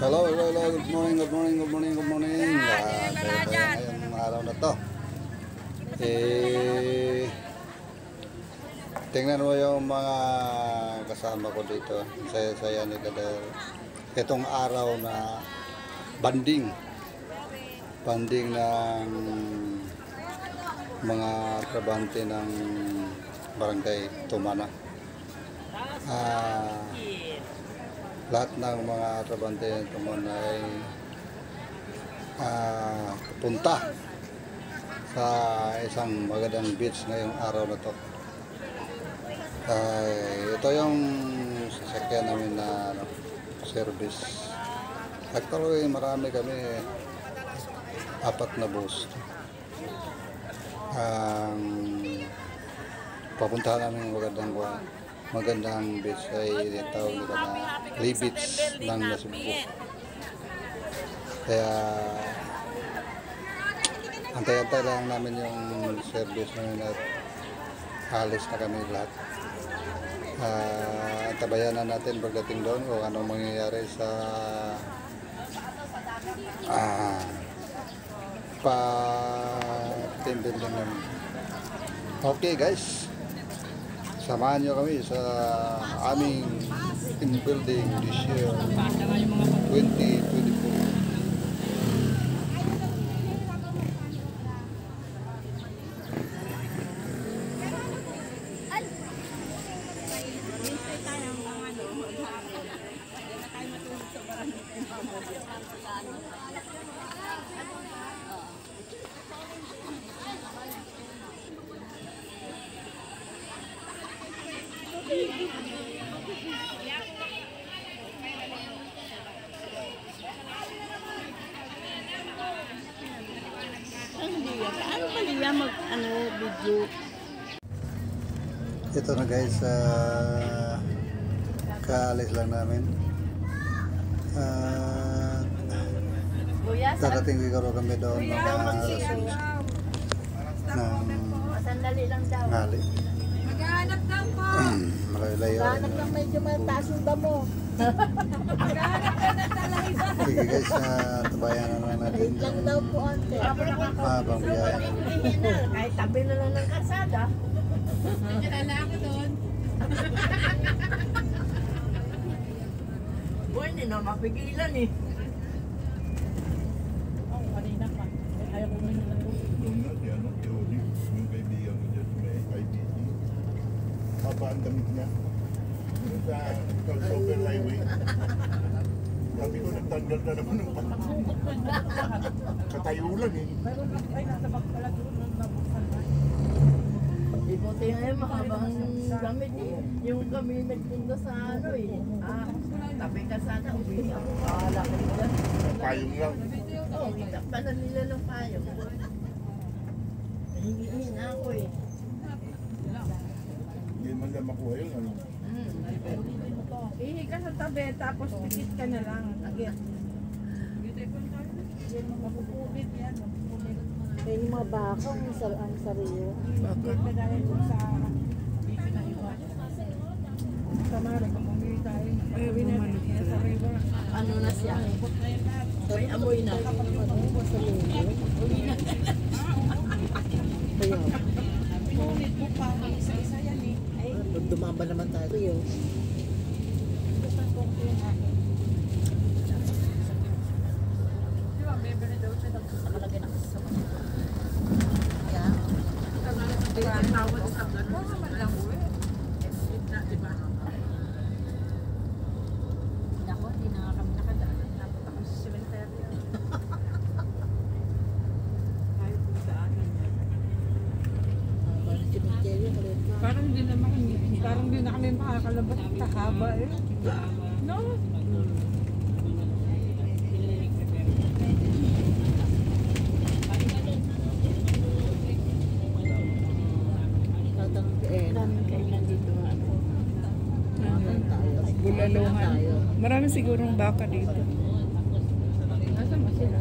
Hello, hello, hello. Good morning, good morning, good morning, good morning. Ngayong araw na to. Tingnan mo yung mga kasama ko dito. Saya-saya nila dahil itong araw na banding ng mga trabante ng Barangay Tumana. Lahat ng mga trabante ng Tumana ay punta sa isang magandang beach ngayong araw na to. Ito yung sasakyan namin na service. Actually, marami kami, 4 na bus. Papuntahan namin magandang beach ay tawag nila na Lee Beach ng Nasugbu. Kaya antay-antay lang namin yung service namin at halis na kami lahat. Tabayan na natin pagdating doon kung anong mangyayari sa team building namin. Okay guys, samahan nyo kami sa aming team building this year 2024. Video. Ito na guys, kaalis lang namin. Darating siguro kami doon ng Sandali lang daw. ngali. Maghahanap daw po. Malayo-layo. Hanap lang medyo mataas yung damo. Maghahanap daw ng talahisa. Sige guys, tabayan na lang natin Wait lang daw po ante. habang biyaya. Kahit tabi na lang ng kalsada. Nagkilala ako doon. Boy, hindi na mapigilan eh. Oh, kanina pa. Ayaw ko na lang. Yung kaibigan ko dyan may IBC. Haba ang damit niya. Sa Super Highway. Sabi ko, nagtanggal na naman ng katayo lang eh. Ay, nasa bag pala doon. Di buti ngayon, mahabang gamit eh. Yung kami nagpunta sa ano eh. Tabi ka sana, uwi ako. Akala ko nila. Payong lang. Oo, kitakpanan nila ng payong. Nahingihin ako eh. Hindi man lang makuha yun. Ano? Ihi ka sa tabi, tapos pikit ka na lang. Agad. Yan, mapupulit yan. Kaya yung mga baka, ang sariyo. Bakit na dahil kung sa dito na iwan. Sa mara, kumamili tayo. Ay, bumalik sa river. Ano na siya? May amoy na. Uli na. Kaya. Ulit mo pa, isa-isa yan eh. Ay, Dumaba naman tayo. gusto ko yung akin. Di ba, bebele daw siya Nakalagay na kasi sa mga. Kaya. tawad sa gano'n. Sa malang uwi. Di ba? Ako, hindi na nga kami nakadaan. Napunta kami sa cemetery. Kahit kung saan. Parang cemetery, kulit na. Parang di na kami makakalabas. Kahaba eh. No? Daming kainan dito. Bulaluhan. Marami sigurong baka dito. Nasaan ba sila?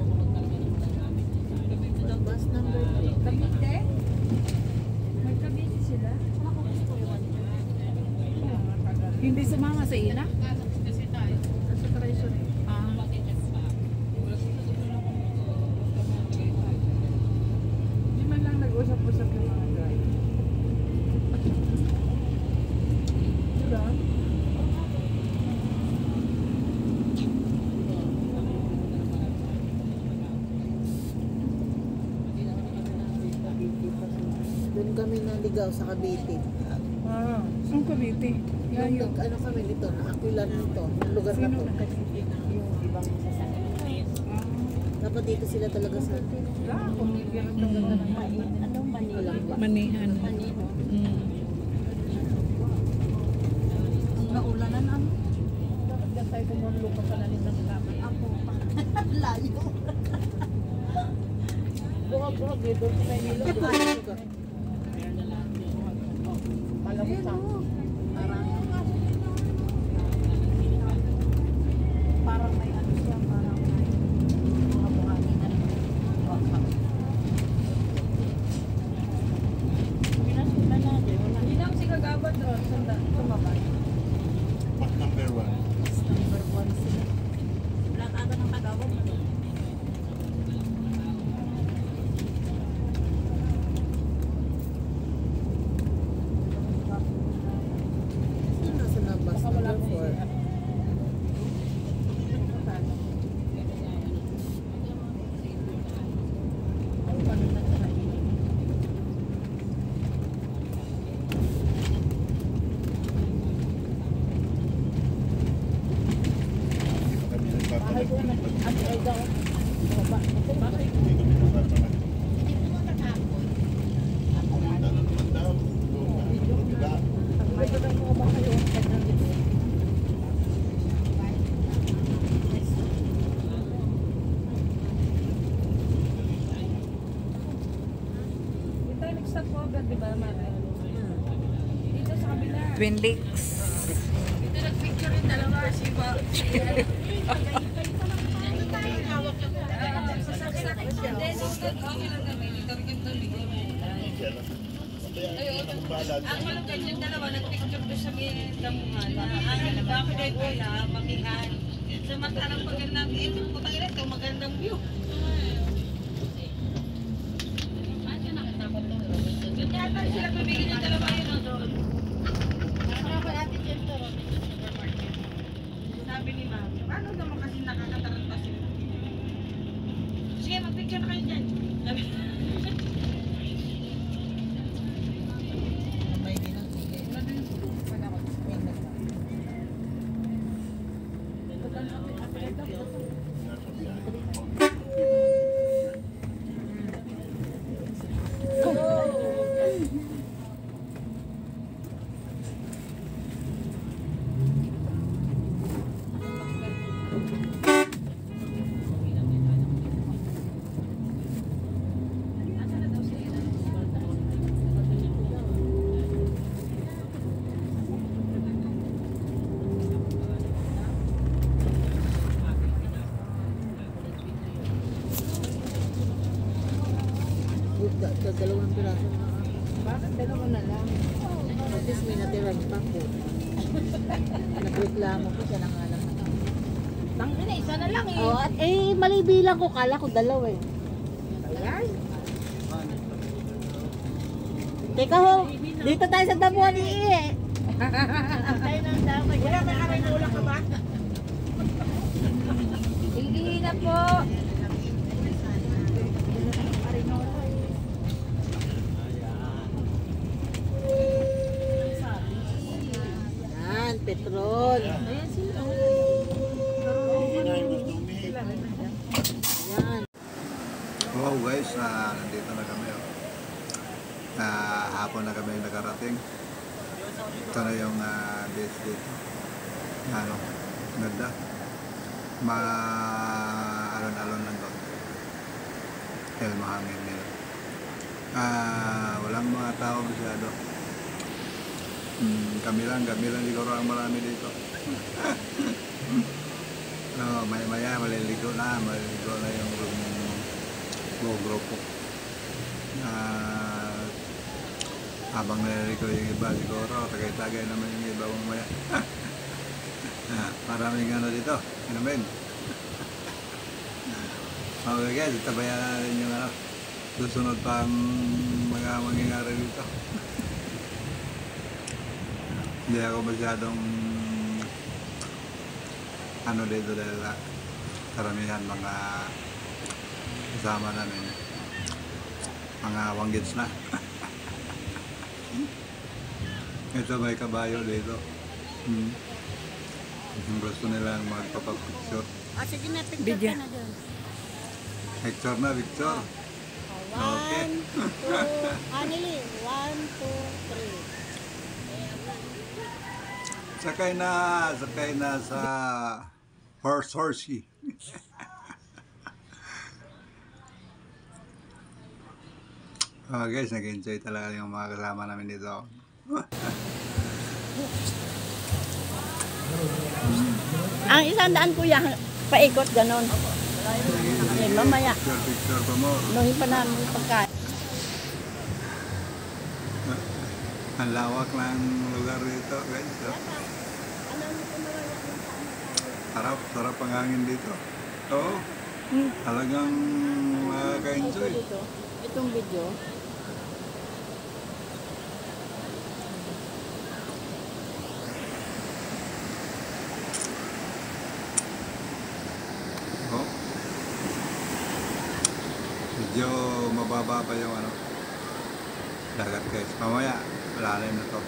Bus number 3. Cavite? May Cavite sila? Hindi sumama sa ina? Nasa Treasury. Nung kami naligaw sa Cavite. Ang Cavite. Yung ano kami nito, nakakulan nito, yung lugar na to. Yung ibang sasakyan. Dapat dito sila talaga sa Anong mani? Manihan. Naulanan ano? Dapat ka tayo kumulo ka pala nito ng laban. Apo. Layo. Buhag-buhag dito sa Maynila. Palamutan. Parang may ano siya, parang may mga buhangin na pinasunan natin. Hindi lang si Kagabad doon. Tumabay. Mas number 1. Number 1 sila. Lahat ata ng Kagabad. nasa nabas number 4. Kami nagpapalag. Ate ay daw. Bakit? Hindi kami nagpapalag. Hindi mo nakakapon. Pumunta na naman daw. Doon na. Kabila. May daw mo ba kayo? Tayo nag-stop po agad, di ba, Mare? Dito sa kabila. Twin Lakes. Dito nag-picture yung dalawa. Si Ba. Ang mga kanyang dalawa, nag-picture ko sa may damuhan. Ang ba ako dahil wala, mamihan. Samantalang pagandang ito, putang ina, ito magandang view. Yun yata sila pabigyan yung dalawa yun doon. Sabi ni ma'am, paano naman kasi nakakataranta sila? Sige, mag-picture na kayo dyan. Sabi May ginang sige. Dalawang piraso na. Bakit dalawa na lang? At least may natirang pa ko. Nagreklamo ko siya ng alam na. Tangin na, isa na lang eh. Oh, at mali bilang ko. Kala ko dalawa eh. Ayan. Teka ho, dito tayo sa damuhan ni Iye. Tayo ng dama. Wala may aray ka ba? Hindi na po. Yan, petrol. Ayan sila. Hindi na yung gusto umihi. Yan. Wow guys, nandito na kami. Hapon na kami nakarating. Ito na yung beach dito. Ano, ganda. Alon-alon lang doon. Dahil mahangin nila. Walang mga tao masyado. Kami lang siguro ang marami dito. No, maya maliligo na yung buong grupo. Habang naliligo yung iba siguro, tagay-tagay naman yung iba mamaya. Maraming ano dito, inumin. Okay guys, itabayan natin yung susunod pang mga mangyayari dito. Hindi ako masyadong dito dahil karamihan mga kasama namin mga wanggits na. Ito may kabayo dito. Yung gusto nilang magpapapicture. Ah, sige na, picture Video. ka na dun. Picture na, picture. Okay. 1, 2, Anili, 1, 2, 3. Sakay na sa horsey. Guys, nag-enjoy talaga yung mga kasama namin dito. Ang 100 kuya, paikot ganon. Eh, mamaya, Picture pa mo. nung pa namin pagkain. Ang lawak ng lugar dito, guys. Sarap ang hangin dito. Oo. Talagang makaka-enjoy. Itong video, Oh. Medyo mababa pa yung dagat guys. Mamaya, malalim na to.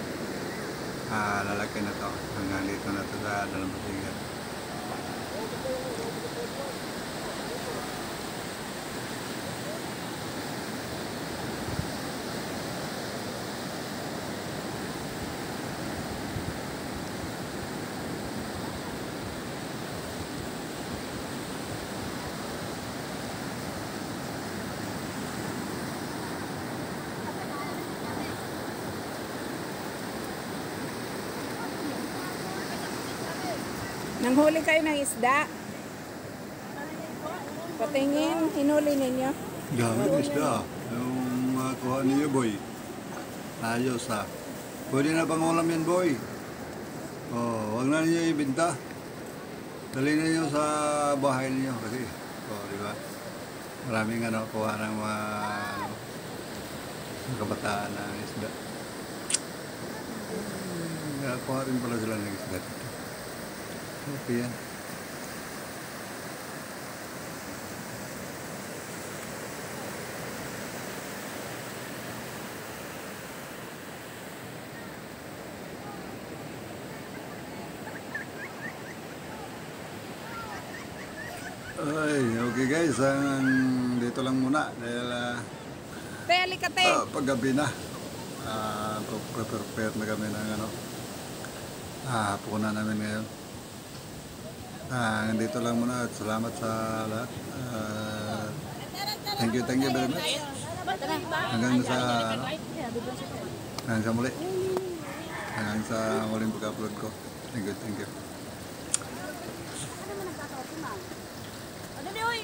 Lalaki na to. Hanggang dito na to sa Dalampasigan. Nanghuli kayo ng isda. Patingin, hinuli ninyo. Gamit isda. Yung kuha niyo, boy. Ayos ha. Pwede na pang ulam yan, boy. Oh, wag na niyo ibenta. Dali na niyo sa bahay niyo kasi. Oh, di ba? Maraming kuha ng mga kabataan na isda. Kuha rin pala sila ng isda. Okay yan. Ay, okay guys, dito lang muna dahil Te, halika te. paggabi na. Prepare na kami ng hapunan namin ngayon. Dito lang muna at salamat sa lahat. Thank you very much. Hanggang sa muli. Hanggang sa muling pag-upload ko. Thank you. Ano, oy,